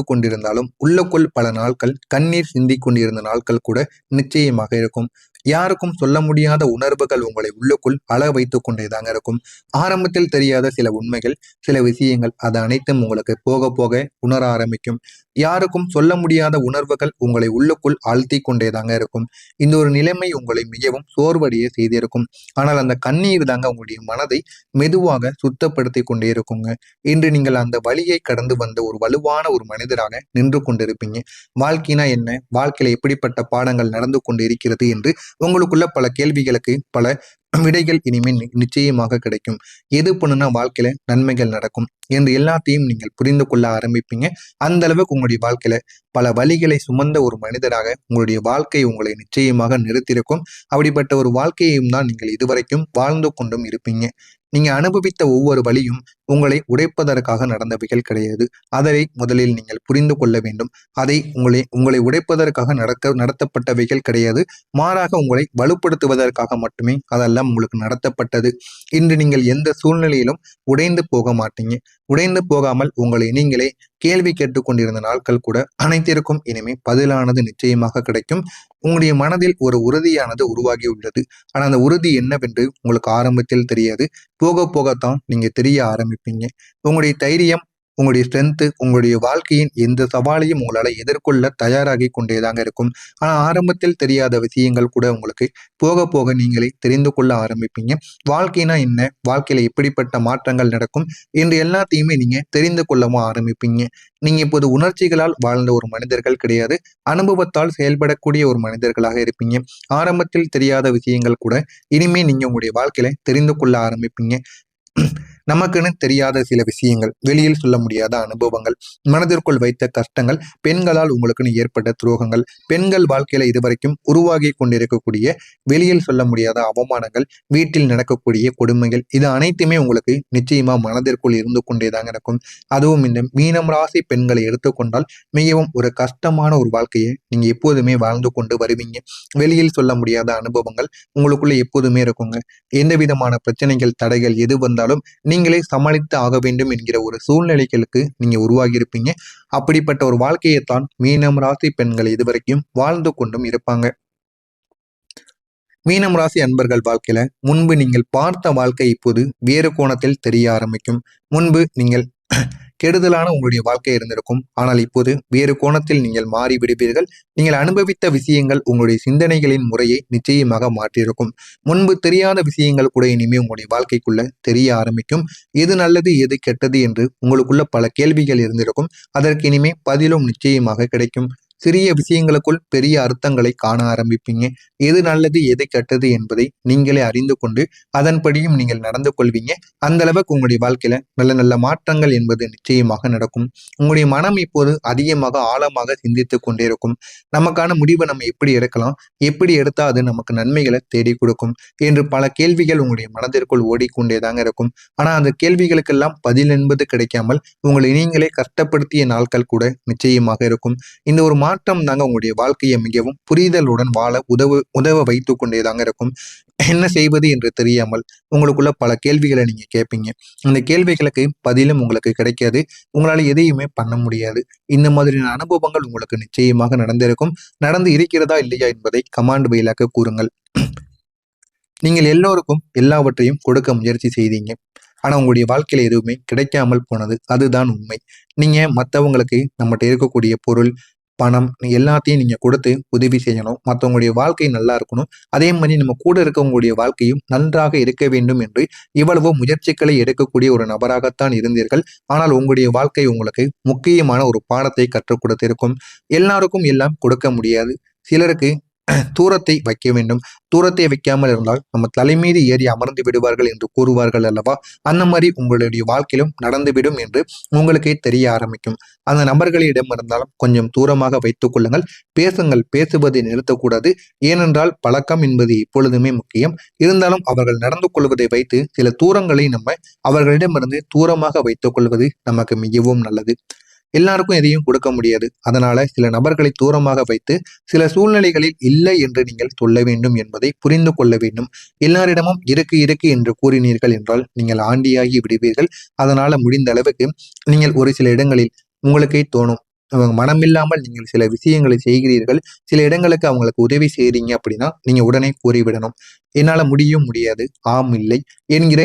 வைத்துக் கொண்டிருந்தாலும் உள்ளுக்குள் பல நாட்கள் கண்ணீர் சிந்திக் கொண்டிருந்த நாட்கள் கூட நிச்சயமாக இருக்கும். யாருக்கும் சொல்ல முடியாத உணர்வுகள் உங்களை உள்ளுக்குள் அழ வைத்துக் கொண்டேதாங்க இருக்கும். ஆரம்பத்தில் தெரியாத சில உண்மைகள், சில விஷயங்கள், அது அனைத்தும் உங்களுக்கு போக போக உணர ஆரம்பிக்கும். யாருக்கும் சொல்ல முடியாத உணர்வுகள் உங்களை உள்ளுக்குள் அழுத்தி கொண்டேதாங்க இருக்கும். இந்த ஒரு நிலைமை உங்களை மிகவும் சோர்வடைய செய்திருக்கும். ஆனால் அந்த கண்ணீர் தாங்க உங்களுடைய மனதை மெதுவாக சுத்தப்படுத்தி கொண்டே இருக்குங்க. இன்று நீங்கள் அந்த வழியை கடந்து வந்த ஒரு வலுவான ஒரு மனிதராக நின்று கொண்டிருப்பீங்க. வாழ்க்கைனா என்ன, வாழ்க்கையில எப்படிப்பட்ட பாடங்கள் நடந்து கொண்டு இருக்கிறது என்று உங்களுக்குள்ள பல கேள்விகளுக்கு பல விடைகள் இனிமேல் நிச்சயமாக கிடைக்கும். எது பண்ணுனா வாழ்க்கையில நன்மைகள் நடக்கும் என்று எல்லாத்தையும் நீங்கள் புரிந்து கொள்ள ஆரம்பிப்பீங்க. அந்த அளவுக்கு உங்களுடைய வாழ்க்கையில பல வழிகளை சுமந்த ஒரு மனிதராக உங்களுடைய வாழ்க்கை உங்களை நிச்சயமாக நிறுத்தியிருக்கும். அப்படிப்பட்ட ஒரு வாழ்க்கையையும் தான் நீங்கள் இதுவரைக்கும் வாழ்ந்து கொண்டும் இருப்பீங்க. நீங்க அனுபவித்த ஒவ்வொரு வழியும் உங்களை உடைப்பதற்காக நடந்தவைகள் கிடையாது. அதை முதலில் நீங்கள் புரிந்து கொள்ள வேண்டும். அதை உங்களை உடைப்பதற்காக நடத்தப்பட்டவைகள் கிடையாது. மாறாக உங்களை வலுப்படுத்துவதற்காக மட்டுமே அதெல்லாம் உங்களுக்கு நடத்தப்பட்டது. இன்று நீங்கள் எந்த சூழ்நிலையிலும் உடைந்து போக மாட்டீங்க. உடைந்து போகாமல் உங்களை நீங்களே கேள்வி கேட்டுக்கொண்டிருந்த நாட்கள் கூட அனைத்திற்கும் இனிமே பதிலானது நிச்சயமாக கிடைக்கும். உங்களுடைய மனதில் ஒரு உறுதியானது உருவாகி உள்ளது. ஆனா அந்த உறுதி என்னவென்று உங்களுக்கு ஆரம்பத்தில் தெரியாது. போக போகத்தான் நீங்க தெரிய ஆரம்பிப்பீங்க. உங்களுடைய தைரியம், உங்களுடைய ஸ்ட்ரென்த்து, உங்களுடைய வாழ்க்கையின் எந்த சவாலையும் உங்களால எதிர்கொள்ள தயாராகி கொண்டேதாங்க இருக்கும். ஆனா ஆரம்பத்தில் தெரியாத விஷயங்கள் கூட உங்களுக்கு போக போக நீங்களே தெரிந்து கொள்ள ஆரம்பிப்பீங்க. வாழ்க்கைனா என்ன, வாழ்க்கையில எப்படிப்பட்ட மாற்றங்கள் நடக்கும் என்று எல்லாத்தையுமே நீங்க தெரிந்து கொள்ளவும் ஆரம்பிப்பீங்க. நீங்க இப்போது உணர்ச்சிகளால் வாழ்ந்த ஒரு மனிதர்கள் கிடையாது. அனுபவத்தால் செயல்படக்கூடிய ஒரு மனிதர்களாக இருப்பீங்க. ஆரம்பத்தில் தெரியாத விஷயங்கள் கூட இனிமே நீங்க உங்களுடைய வாழ்க்கையில தெரிந்து கொள்ள ஆரம்பிப்பீங்க. நமக்குன்னு தெரியாத சில விஷயங்கள், வெளியில் சொல்ல முடியாத அனுபவங்கள், மனதிற்குள் வைத்த கஷ்டங்கள், பெண்களால் உங்களுக்குன்னு ஏற்பட்ட துரோகங்கள், பெண்கள் வாழ்க்கையில இதுவரைக்கும் உருவாகி கொண்டிருக்கக்கூடிய வெளியில் சொல்ல முடியாத அவமானங்கள், வீட்டில் நடக்கக்கூடிய கொடுமைகள், இது அனைத்துமே உங்களுக்கு நிச்சயமா மனதிற்குள் இருந்து கொண்டேதாங்க இருக்கும். அதுவும் இந்த மீனம் ராசி பெண்களை எடுத்துக்கொண்டால் மிகவும் ஒரு கஷ்டமான ஒரு வாழ்க்கையை நீங்க எப்போதுமே வாழ்ந்து கொண்டு வருவீங்க. வெளியில் சொல்ல முடியாத அனுபவங்கள் உங்களுக்குள்ள எப்போதுமே இருக்குங்க. எந்த விதமான பிரச்சனைகள், தடைகள் எது வந்தாலும் நீங்களே சமாளித்து ஆக வேண்டும் என்கிற ஒரு சூழ்நிலைகளுக்கு நீங்க உருவாகி இருப்பீங்க. அப்படிப்பட்ட ஒரு வாழ்க்கையைத்தான் மீனம் ராசி பெண்கள் இதுவரைக்கும் வாழ்ந்து கொண்டும் இருப்பாங்க. மீனம் ராசி அன்பர்கள் வாழ்க்கையில முன்பு நீங்கள் பார்த்த வாழ்க்கை இப்போது வேறு கோணத்தில் தெரிய ஆரம்பிக்கும். முன்பு நீங்கள் கெடுதலான உங்களுடைய வாழ்க்கை இருந்திருக்கும். ஆனால் இப்போது வேறு கோணத்தில் நீங்கள் மாறி விடுவீர்கள். நீங்கள் அனுபவித்த விஷயங்கள் உங்களுடைய சிந்தனைகளின் முறையை நிச்சயமாக மாற்றியிருக்கும். முன்பு தெரியாத விஷயங்கள் கூட இனிமே உங்களுடைய வாழ்க்கைக்குள்ள தெரிய ஆரம்பிக்கும். எது நல்லது, எது கெட்டது என்று உங்களுக்குள்ள பல கேள்விகள் இருந்திருக்கும். அதற்கு இனிமே பதிலும் நிச்சயமாக கிடைக்கும். சிறிய விஷயங்களுக்குள் பெரிய அர்த்தங்களை காண ஆரம்பிப்பீங்க. எது நல்லது, எது கெட்டது என்பதை நீங்களே அறிந்து கொண்டு அதன்படியும் நீங்கள் நடந்து கொள்வீங்க. அந்த அளவுக்கு உங்களுடைய வாழ்க்கையில நல்ல நல்ல மாற்றங்கள் என்பது நிச்சயமாக நடக்கும். உங்களுடைய மனம் இப்போது அதிகமாக ஆழமாக சிந்தித்து கொண்டே இருக்கும். நமக்கான முடிவை நம்ம எப்படி எடுக்கலாம், எப்படி எடுத்தா அது நமக்கு நன்மைகளை தேடி கொடுக்கும் என்று பல கேள்விகள் உங்களுடைய மனதிற்குள் ஓடிக்கொண்டேதாங்க இருக்கும். ஆனா அந்த கேள்விகளுக்கெல்லாம் பதில் என்பது கிடைக்காமல் உங்களை நீங்களே கஷ்டப்படுத்திய நாட்கள் கூட நிச்சயமாக இருக்கும். இந்த ஒரு மாற்றம் தாங்க உங்களுடைய வாழ்க்கையை மிகவும் புரிதலுடன் வாழ உதவ வைத்து கொண்டேதாங்க இருக்கும். என்ன செய்வது என்று தெரியாமல் உங்களுக்குள்ள பல கேள்விகளை நீங்க கேட்பீங்க. அந்த கேள்விகளுக்கு பதிலும் உங்களுக்கு கிடைக்காது. உங்களால எதையுமே பண்ண முடியாது. இந்த மாதிரியான அனுபவங்கள் உங்களுக்கு நிச்சயமாக நடந்திருக்கும். நடந்து இருக்கிறதா இல்லையா என்பதை கமாண்ட் வாயிலாக கூறுங்கள். நீங்கள் எல்லோருக்கும் எல்லாவற்றையும் கொடுக்க முயற்சி செய்தீங்க. ஆனா உங்களுடைய வாழ்க்கையில எதுவுமே கிடைக்காமல் போனது. அதுதான் உண்மை. நீங்க மற்றவங்களுக்கு நம்மகிட்ட இருக்கக்கூடிய பொருள், பணம் எல்லாத்தையும் நீங்க கொடுத்து உதவி செய்யணும். மற்றவங்களுடைய வாழ்க்கை நல்லா இருக்கணும். அதே மாதிரி நம்ம கூட இருக்கவங்களுடைய வாழ்க்கையும் நன்றாக இருக்க வேண்டும் என்று இவ்வளவோ முயற்சிகளை எடுக்கக்கூடிய ஒரு நபராகத்தான் இருந்தீர்கள். ஆனால் உங்களுடைய வாழ்க்கை உங்களுக்கு முக்கியமான ஒரு பாடத்தை கற்றுக் கொடுத்திருக்கும். எல்லாருக்கும் எல்லாம் கொடுக்க முடியாது. சிலருக்கு தூரத்தை வைக்க வேண்டும். தூரத்தை வைக்காமல் இருந்தால் நம்ம தலைமீது ஏறி அமர்ந்து விடுவார்கள் என்று கூறுவார்கள் அல்லவா? அந்த மாதிரி உங்களுடைய வாழ்க்கையிலும் நடந்துவிடும் என்று உங்களுக்கே தெரிய ஆரம்பிக்கும். அந்த நபர்களிடம் இருந்தாலும் கொஞ்சம் தூரமாக வைத்துக் கொள்ளுங்கள். பேசுங்கள். பேசுவதை நிறுத்தக்கூடாது. ஏனென்றால் பழக்கம் என்பது எப்பொழுதுமே முக்கியம். இருந்தாலும் அவர்கள் நடந்து கொள்வதை வைத்து சில தூரங்களை நம்ம அவர்களிடமிருந்து தூரமாக வைத்துக் கொள்வது நமக்கு மிகவும் நல்லது. எல்லாருக்கும் எதையும் கொடுக்க முடியாது. அதனால சில நபர்களை தூரமாக வைத்து சில சூழ்நிலைகளில் இல்லை என்று நீங்கள் சொல்ல வேண்டும் என்பதை புரிந்து கொள்ள வேண்டும். எல்லாரிடமும் இருக்கு இருக்கு என்று கூறினீர்கள் என்றால் நீங்கள் ஆண்டியாகி விடுவீர்கள். அதனால முடிந்த அளவுக்கு நீங்கள் ஒரு சில இடங்களில் உங்களுக்கே தோணும், அவங்க மனமில்லாமல் நீங்கள் சில விஷயங்களை செய்கிறீர்கள், சில இடங்களுக்கு அவங்களுக்கு உதவி செய்றீங்க அப்படின்னா நீங்க உடனே கூறிவிடணும். என்னால முடியும், முடியாது, ஆம், இல்லை என்கிற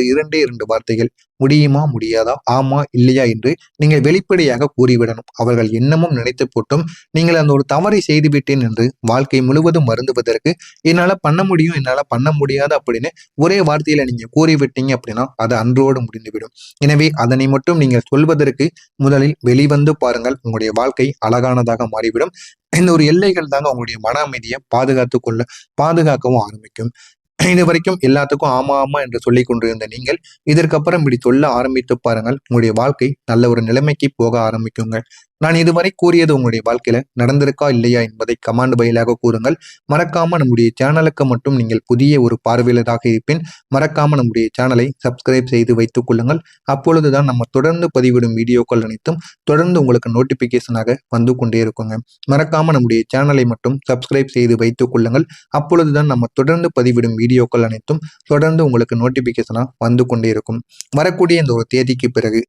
இரண்டே 2 வார்த்தைகள். முடியுமா, முடியாதா, ஆமா, இல்லையா என்று நீங்கள் வெளிப்படையாக கூறிவிடணும். அவர்கள் என்னமும் நினைத்து போட்டும் நீங்கள் அந்த ஒரு தவறை செய்துவிட்டேன் என்று வாழ்க்கை முழுவதும் வருந்துவதற்கு என்னால பண்ண முடியும், என்னால பண்ண முடியாது அப்படின்னு ஒரே வார்த்தையில நீங்க கூறிவிட்டீங்க அப்படின்னா அது அன்றோடு முடிந்துவிடும். எனவே அதனை மட்டும் நீங்கள் சொல்வதற்கு முதலில் வெளிவந்து பாருங்கள். உங்களுடைய வாழ்க்கை அழகானதாக மாறிவிடும். இந்த ஒரு எல்லைகள் தாங்க உங்களுடைய மன அமைதியை பாதுகாக்கவும் ஆரம்பிக்கும். இதுவரைக்கும் எல்லாத்துக்கும் ஆமா ஆமா என்று சொல்லிக் கொண்டிருந்த நீங்கள் இதற்கப்புறம் இப்படி சொல்ல ஆரம்பித்து பாருங்கள். உங்களுடைய வாழ்க்கை நல்ல ஒரு நிலைமைக்கு போக ஆரம்பிக்குங்க. நான் இதுவரை கூறியது உங்களுடைய வாழ்க்கையில நடந்திருக்கா இல்லையா என்பதை கமெண்ட் வாயிலாக கூறுங்கள். மறக்காம நம்முடைய சேனலுக்கு மட்டும் நீங்கள் புதிய ஒரு பார்வையாளராக இருப்பின் மறக்காம நம்முடைய சேனலை சப்ஸ்கிரைப் செய்து வைத்துக் கொள்ளுங்கள். அப்பொழுதுதான் நம்ம தொடர்ந்து பதிவிடும் வீடியோக்கள் அனைத்தும் தொடர்ந்து உங்களுக்கு நோட்டிபிகேஷனாக வந்து கொண்டே இருக்குங்க. மறக்காம நம்முடைய சேனலை மட்டும் சப்ஸ்கிரைப் செய்து வைத்துக் கொள்ளுங்கள். அப்பொழுதுதான் நம்ம தொடர்ந்து பதிவிடும் வீடியோக்கள் அனைத்தும் தொடர்ந்து உங்களுக்கு நோட்டிபிகேஷனா வந்து கொண்டே இருக்கும். வரக்கூடிய இந்த ஒரு தேதிக்கு பிறகு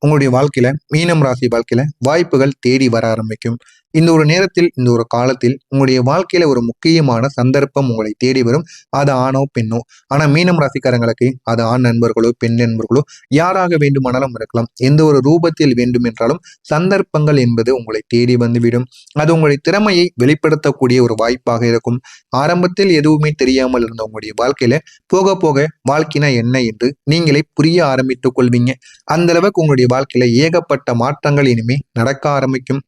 உங்களுடைய வாழ்க்கையில மீனம் ராசி வாழ்க்கையில வாய்ப்புகள் தேடி வர ஆரம்பிக்கும். இந்த ஒரு நேரத்தில், இந்த ஒரு காலத்தில் உங்களுடைய வாழ்க்கையில ஒரு முக்கியமான சந்தர்ப்பம் உங்களை தேடி வரும். அது ஆணோ பெண்ணோ. ஆனா மீனம் ராசிக்காரங்களுக்கு அது ஆண் நண்பர்களோ பெண் நண்பர்களோ யாராக வேண்டுமானாலும் இருக்கலாம். எந்த ஒரு ரூபத்தில் வேண்டும் என்றாலும் சந்தர்ப்பங்கள் என்பது உங்களை தேடி வந்துவிடும். அது உங்களுடைய திறமையை வெளிப்படுத்தக்கூடிய ஒரு வாய்ப்பாக இருக்கும். ஆரம்பத்தில் எதுவுமே தெரியாமல் இருந்த உங்களுடைய வாழ்க்கையில போக போக வாழ்க்கைனா என்ன என்று நீங்களே புரிய ஆரம்பித்துக் கொள்வீங்க. அந்த அளவுக்கு உங்களுடைய வாழ்க்கையில ஏகப்பட்ட மாற்றங்கள் இனிமே நடக்க ஆரம்பிக்கும்.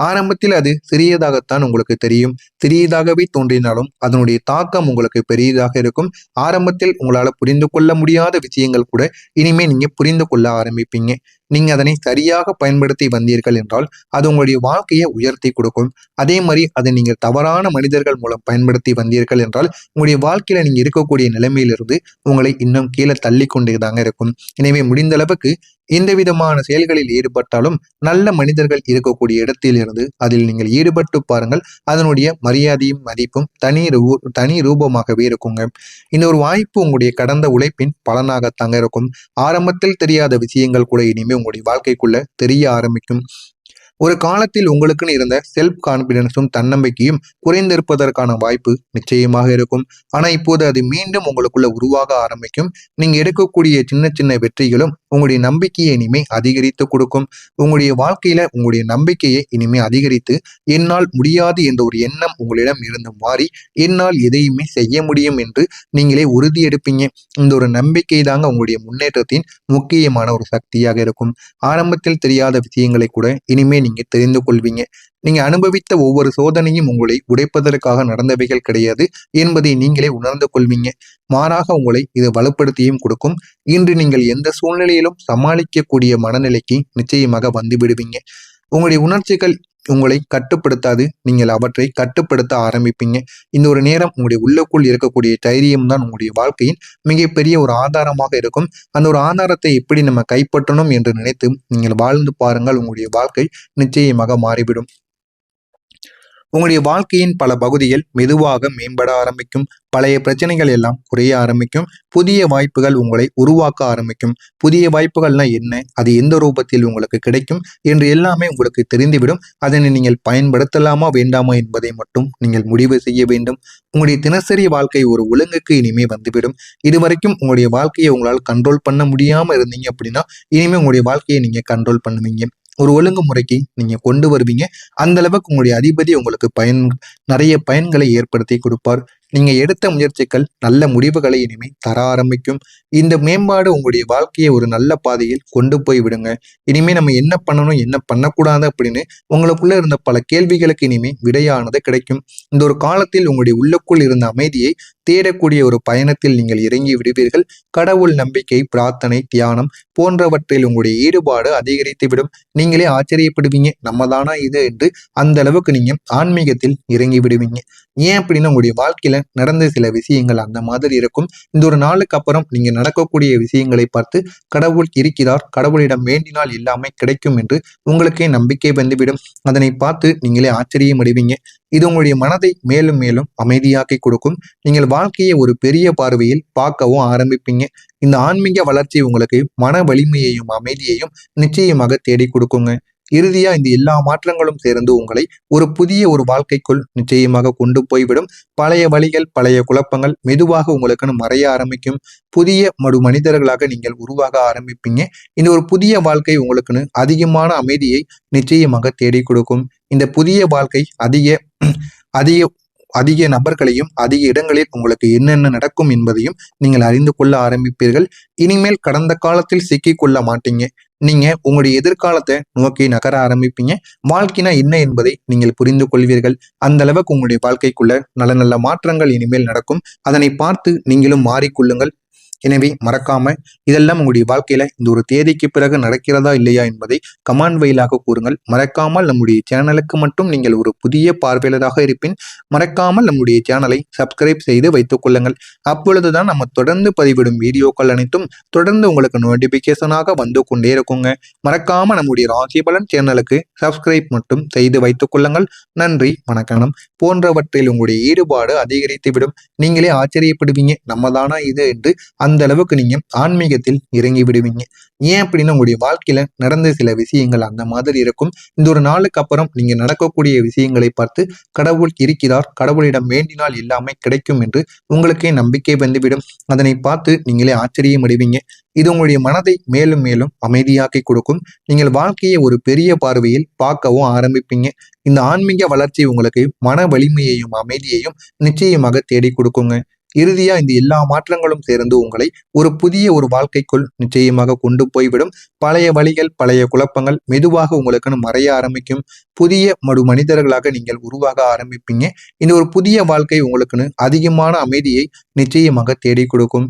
ஆரம்பத்தில் அது சிறியதாகத்தான் உங்களுக்கு தெரியும். சிறியதாகவே தோன்றினாலும் அதனுடைய தாக்கம் உங்களுக்கு பெரியதாக இருக்கும். ஆரம்பத்தில் உங்களால புரிந்து கொள்ள முடியாத விஷயங்கள் கூட இனிமே நீங்க புரிந்து கொள்ள ஆரம்பிப்பீங்க. நீங்க அதனை சரியாக பயன்படுத்தி வந்தீர்கள் என்றால் அது உங்களுடைய வாழ்க்கையை உயர்த்தி கொடுக்கும். அதே மாதிரி அதை நீங்கள் தவறான மனிதர்கள் மூலம் பயன்படுத்தி வந்தீர்கள் என்றால் உங்களுடைய வாழ்க்கையில நீங்க இருக்கக்கூடிய நிலைமையிலிருந்து உங்களை இன்னும் கீழே தள்ளி கொண்டேதாங்க இருக்கும். எனவே முடிந்த அளவுக்கு எந்த விதமான செயல்களில் ஈடுபட்டாலும் நல்ல மனிதர்கள் இருக்கக்கூடிய இடத்திலிருந்து அதில் நீங்கள் ஈடுபட்டு பாருங்கள். அதனுடைய மரியாதையும் மதிப்பும் தனி ரூபமாகவே இருக்குங்க. இந்த ஒரு வாய்ப்பு உங்களுடைய கடந்த உழைப்பின் பலனாகத்தாங்க இருக்கும். ஆரம்பத்தில் தெரியாத விஷயங்கள் கூட இனிமே உங்களுடைய வாழ்க்கைக்குள்ள தெரிய ஆரம்பிக்கும். ஒரு காலத்தில் உங்களுக்குன்னு இருந்த செல்ஃப் கான்பிடன்ஸும் தன்னம்பிக்கையும் குறைந்திருப்பதற்கான வாய்ப்பு நிச்சயமாக இருக்கும். ஆனா இப்போது அது மீண்டும் உங்களுக்குள்ள உருவாக ஆரம்பிக்கும். நீங்க எடுக்கக்கூடிய சின்ன சின்ன வெற்றிகளும் உங்களுடைய நம்பிக்கையை இனிமே அதிகரித்து கொடுக்கும். உங்களுடைய வாழ்க்கையில உங்களுடைய நம்பிக்கையை இனிமே அதிகரித்து என்னால் முடியாது என்ற ஒரு எண்ணம் உங்களிடம் இருந்து மாறி என்னால் எதையுமே செய்ய முடியும் என்று நீங்களே உறுதி எடுப்பீங்க. இந்த ஒரு நம்பிக்கை தாங்க உங்களுடைய முன்னேற்றத்தின் முக்கியமான ஒரு சக்தியாக இருக்கும். ஆரம்பத்தில் தெரியாத விஷயங்களை கூட இனிமே நீங்க தெரிந்து கொள்வீங்க. நீங்க அனுபவித்த ஒவ்வொரு சோதனையும் உங்களை உடைப்பதற்காக நடந்தவைகள் கிடையாது என்பதை நீங்களே உணர்ந்து கொள்வீங்க. மாறாக உங்களை இது வலுப்படுத்தியும் கொடுக்கும். இன்று நீங்கள் எந்த சூழ்நிலையிலும் சமாளிக்கக்கூடிய மனநிலைக்கு நிச்சயமாக வந்து விடுவீங்க. உங்களுடைய உணர்ச்சிகள் உங்களை கட்டுப்படுத்தாது. நீங்கள் அவற்றை கட்டுப்படுத்த ஆரம்பிப்பீங்க. இந்த ஒரு நேரம் உங்களுடைய உள்ளுக்குள் இருக்கக்கூடிய தைரியம் தான் உங்களுடைய வாழ்க்கையின் மிகப்பெரிய ஒரு ஆதாரமாக இருக்கும். அந்த ஒரு ஆதாரத்தை எப்படி நம்ம கைப்பற்றணும் என்று நினைத்து நீங்கள் வாழ்ந்து பாருங்கள். உங்களுடைய வாழ்க்கை நிச்சயமாக மாறிவிடும். உங்களுடைய வாழ்க்கையின் பல பகுதிகள் மெதுவாக மேம்பட ஆரம்பிக்கும். பழைய பிரச்சனைகள் எல்லாம் குறைய ஆரம்பிக்கும். புதிய வாய்ப்புகள் உங்களை உருவாக்க ஆரம்பிக்கும். புதிய வாய்ப்புகள்னா என்ன, அது எந்த ரூபத்தில் உங்களுக்கு கிடைக்கும் என்று எல்லாமே உங்களுக்கு தெரிந்துவிடும். அதனை நீங்கள் பயன்படுத்தலாமா வேண்டாமா என்பதை மட்டும் நீங்கள் முடிவு செய்ய வேண்டும். உங்களுடைய தினசரி வாழ்க்கை ஒரு ஒழுங்குக்கு இனிமே வந்துவிடும். இதுவரைக்கும் உங்களுடைய வாழ்க்கையை உங்களால் கண்ட்ரோல் பண்ண முடியாம இருந்தீங்க அப்படின்னா இனிமே உங்களுடைய வாழ்க்கையை நீங்க கண்ட்ரோல் பண்ணுவீங்க. ஒரு ஒழுங்குமுறைக்கு நீங்க கொண்டு வருவீங்க. அந்த அளவுக்கு உங்களுடைய அதிபதி உங்களுக்கு நிறைய பயன்களை ஏற்படுத்தி கொடுப்பார். நீங்க எடுத்த முயற்சிகள் நல்ல முடிவுகளை இனிமே தர ஆரம்பிக்கும். இந்த மேம்பாடு உங்களுடைய வாழ்க்கையை ஒரு நல்ல பாதையில் கொண்டு போய் விடுங்க. இனிமே நம்ம என்ன பண்ணணும் என்ன பண்ணக்கூடாது அப்படின்னு உங்களுக்குள்ள இருந்த பல கேள்விகளுக்கு இனிமே விடையானது கிடைக்கும். இந்த ஒரு காலத்தில் உங்களுடைய உள்ளுக்குள் இருந்த அமைதியை தேடக்கூடிய ஒரு பயணத்தில் நீங்கள் இறங்கி விடுவீர்கள். கடவுள் நம்பிக்கை, பிரார்த்தனை, தியானம் போன்றவற்றில் உங்களுடைய ஈடுபாடு அதிகரித்து விடும். நீங்களே ஆச்சரியப்படுவீங்க, நம்ம தானா இது என்று அந்த அளவுக்கு நீங்க ஆன்மீகத்தில் இறங்கி விடுவீங்க. ஏன் அப்படின்னா உங்களுடைய வாழ்க்கையில நடந்த சில விஷயங்கள் அந்த மாதிரி இருக்கும். இந்த ஒரு நாளுக்கு அப்புறம் நீங்க நடக்கக்கூடிய விஷயங்களை பார்த்து கடவுள் இருக்கிறார், கடவுளிடம் வேண்டினால் எல்லாமே கிடைக்கும் என்று உங்களுக்கே நம்பிக்கை வந்துவிடும். அதனை பார்த்து நீங்களே ஆச்சரியம் அடைவீங்க. இது உங்களுடைய மனதை மேலும் மேலும் அமைதியாக்கி கொடுக்கும். நீங்கள் வாழ்க்கையை ஒரு பெரிய பார்வையில் பார்க்கவும் ஆரம்பிப்பீங்க. இந்த ஆன்மீக வளர்ச்சி உங்களுக்கு மன வலிமையையும் அமைதியையும் நிச்சயமாக தேடி கொடுக்குங்க. இறுதியா இந்த எல்லா மாற்றங்களும் சேர்ந்து உங்களை ஒரு புதிய வாழ்க்கைக்குள் நிச்சயமாக கொண்டு போய்விடும். பழைய வழிகள், பழைய குழப்பங்கள் மெதுவாக உங்களுக்குன்னு மறைய ஆரம்பிக்கும். புதிய மனிதர்களாக நீங்கள் உருவாக ஆரம்பிப்பீங்க. இந்த ஒரு புதிய வாழ்க்கை உங்களுக்குன்னு அதிகமான அமைதியை நிச்சயமாக தேடி கொடுக்கும். இந்த புதிய வாழ்க்கை அதிக அதிக அதிக நபர்களையும் அதிக இடங்களில் உங்களுக்கு என்னென்ன நடக்கும் என்பதையும் நீங்கள் அறிந்து கொள்ள ஆரம்பிப்பீர்கள். இனிமேல் கடந்த காலத்தில் சிக்கிக் கொள்ள மாட்டீங்க. நீங்க உங்களுடைய எதிர்காலத்தை நோக்கி நகர ஆரம்பிப்பீங்க. வாழ்க்கைனா என்ன என்பதை நீங்கள் புரிந்து கொள்வீர்கள். அந்த அளவுக்கு உங்களுடைய வாழ்க்கைக்குள்ள நல்ல நல்ல மாற்றங்கள் இனிமேல் நடக்கும். அதனை பார்த்து நீங்களும் மாறிக்கொள்ளுங்கள். எனவே மறக்காம இதெல்லாம் உங்களுடைய வாழ்க்கையில இந்த ஒரு தேதிக்கு பிறகு நடக்கிறதா இல்லையா என்பதை கமெண்ட் வாயிலாக கூறுங்கள். மறக்காமல் நம்முடைய சேனலுக்கு மட்டும் நீங்கள் ஒரு புதிய பார்வையாளராக இருப்பின் மறக்காமல் நம்முடைய சேனலை சப்ஸ்கிரைப் செய்து வைத்துக் கொள்ளுங்கள். அப்பொழுதுதான் நம்ம தொடர்ந்து பதிவிடும் வீடியோக்கள் அனைத்தும் தொடர்ந்து உங்களுக்கு நோட்டிபிகேஷனாக வந்து கொண்டே இருக்குங்க. மறக்காம நம்முடைய ராசி பலன் சேனலுக்கு சப்ஸ்கிரைப் மட்டும் செய்து வைத்துக் கொள்ளுங்கள். நன்றி, வணக்கம். போன்றவற்றில் உங்களுடைய ஈடுபாடு அதிகரித்துவிடும். நீங்களே ஆச்சரியப்படுவீங்க, நம்ம தானா இது என்று. அந்த அளவுக்கு நீங்க ஆன்மீகத்தில் இறங்கி விடுவீங்க. ஏன் அப்படின்னா உங்களுடைய வாழ்க்கையில நடந்த சில விஷயங்கள் அந்த மாதிரி இருக்கும். இந்த ஒரு நாளுக்கு அப்புறம் நீங்க நடக்கக்கூடிய விஷயங்களை பார்த்து கடவுள் இருக்கிறார், கடவுளிடம் வேண்டினால் எல்லாமே கிடைக்கும் என்று உங்களுக்கே நம்பிக்கை வந்துவிடும். அதனை பார்த்து நீங்களே ஆச்சரியம் அடைவீங்க. இது உங்களுடைய மனதை மேலும் மேலும் அமைதியாக்கி கொடுக்கும். நீங்கள் வாழ்க்கையை ஒரு பெரிய பார்வையில் பார்க்கவும் ஆரம்பிப்பீங்க. இந்த ஆன்மீக வளர்ச்சி உங்களுக்கு மன வலிமையையும் அமைதியையும் நிச்சயமாக தேடி கொடுக்குங்க. இறுதியா இந்த எல்லா மாற்றங்களும் சேர்ந்து உங்களை ஒரு புதிய வாழ்க்கைக்குள் நிச்சயமாக கொண்டு போய்விடும். பழைய வழிகள், பழைய குழப்பங்கள் மெதுவாக உங்களுக்குன்னு மறைய ஆரம்பிக்கும். புதிய மனிதர்களாக நீங்கள் உருவாக ஆரம்பிப்பீங்க. இந்த ஒரு புதிய வாழ்க்கை உங்களுக்குன்னு அதிகமான அமைதியை நிச்சயமாக தேடி கொடுக்கும்.